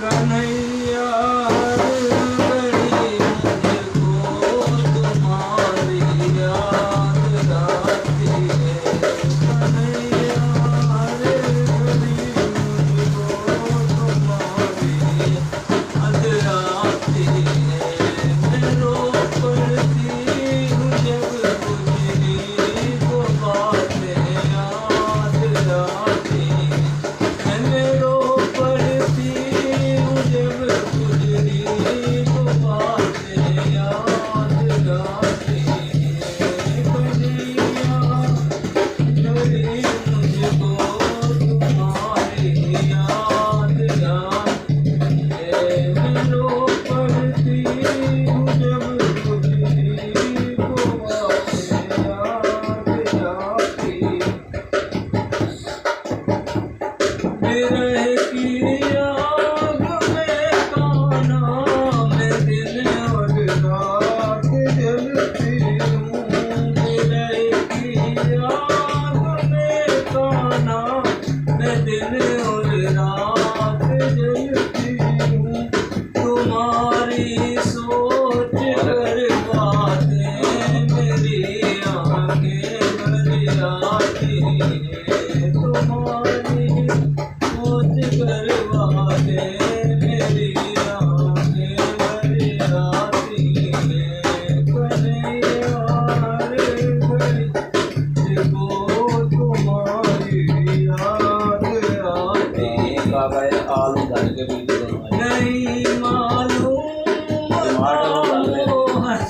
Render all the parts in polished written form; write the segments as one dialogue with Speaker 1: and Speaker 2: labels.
Speaker 1: कन्हैया हर घड़ी मुझको तुम्हारी याद आती है। कन्हैया हर घड़ी मुझको तुम्हारी याद आती है। मैं रो पड़ती हूँ जब गुजरी वो बातें याद आती है। मैं रो पड़ती हूँ जब गुजरी वो बातें याद आती है। कन्हैया घड़ी मुझको तुम्हारी याद आती है। मैं रो पड़ती हूँ जब गुजरी वो बातें याद आती है। विरह की आग में कान्हा मैं दिन और रात जलती हूँ। विरह की आग में कान्हा मैं दिन और रात जलती हूँ। तुम्हारी सोच कर बातें मेरी आंखें भर आती हैं। तुम्हारी सोच कर बातें मेरी आंखें भर आती हैं। कन्हैया हर घड़ी मुझको तुम्हारी याद आती है। नहीं मालूम मोहन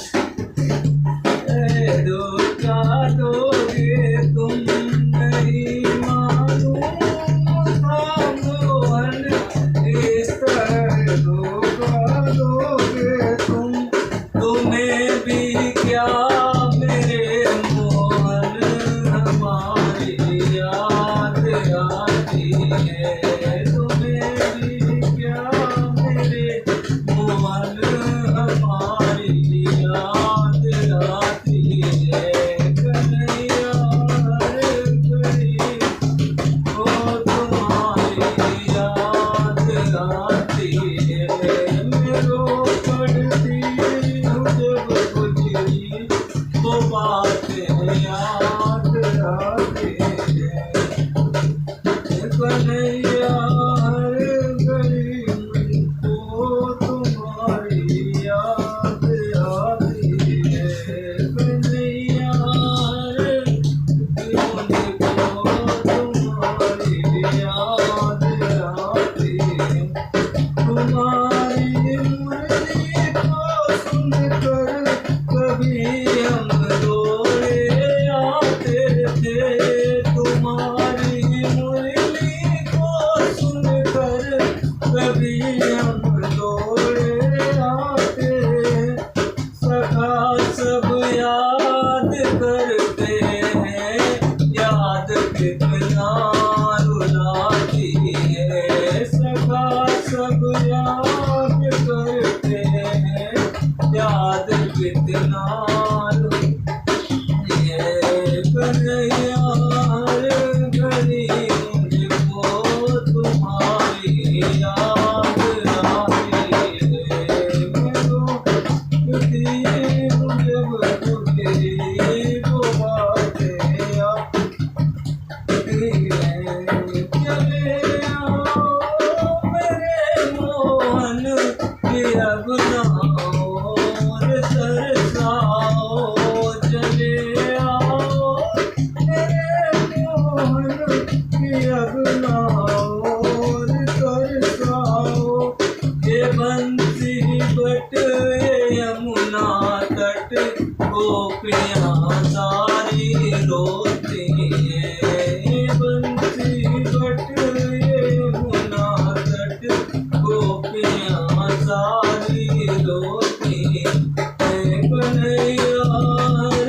Speaker 1: धोखा दोगे तुम। नहीं मालूम मोहन इस तरह धोखा दोगे तुम। तुम्हें भी क्या मेरे मोहन हमारी याद आती है। तुम्हें भी क्या मेरे मोहन हमारी याद आती है। कन्हैया हर घड़ी वो तुम्हारी याद आती है। मैं रो पड़ती हूँ जब गुजरी वो बातें याद आती है। कन्हैया हर घड़ी मुझको तुम्हारी याद आती है। कन्हैया हर घड़ी मुझको तुम्हारी याद आती है। तुम्हारी मुरली को सुनकर कभी हम रोए आते थे। तुम्हारी मुरली को सुनकर कभी हम रोए आते। सखा सब याद करते हैं याद कितना रुलाती है। सखा सब याद करते हैं याद कितना रुलाती है। कन्हैया हर घड़ी मुझको तुम्हारी याद आती है। मैं रो पड़ती हूँ जब गुजरी वो बातें याद चले आओ मेरे मोहन के अब नार सरसाओ। चले आओ मेरे मोहन के अब नार सरसाओ। ये बंसी बट ये यमुना तट गोपियाँ सारी रोती हैं। ये बंसी बट ये यमुना तट गोपियाँ सारी रोती हैं। कन्हैया हर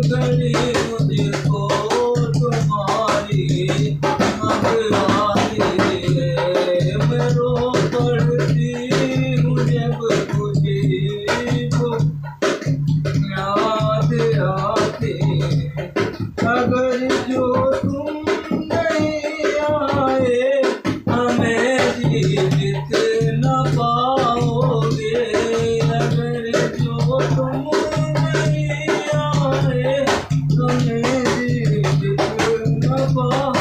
Speaker 1: घड़ी मुझको तुम्हारी याद आती है। मैं रो पड़ती हूँ जब गुजरी वो याद आती है। अगर जो तुम नहीं आए हमें जीवित ना बहुत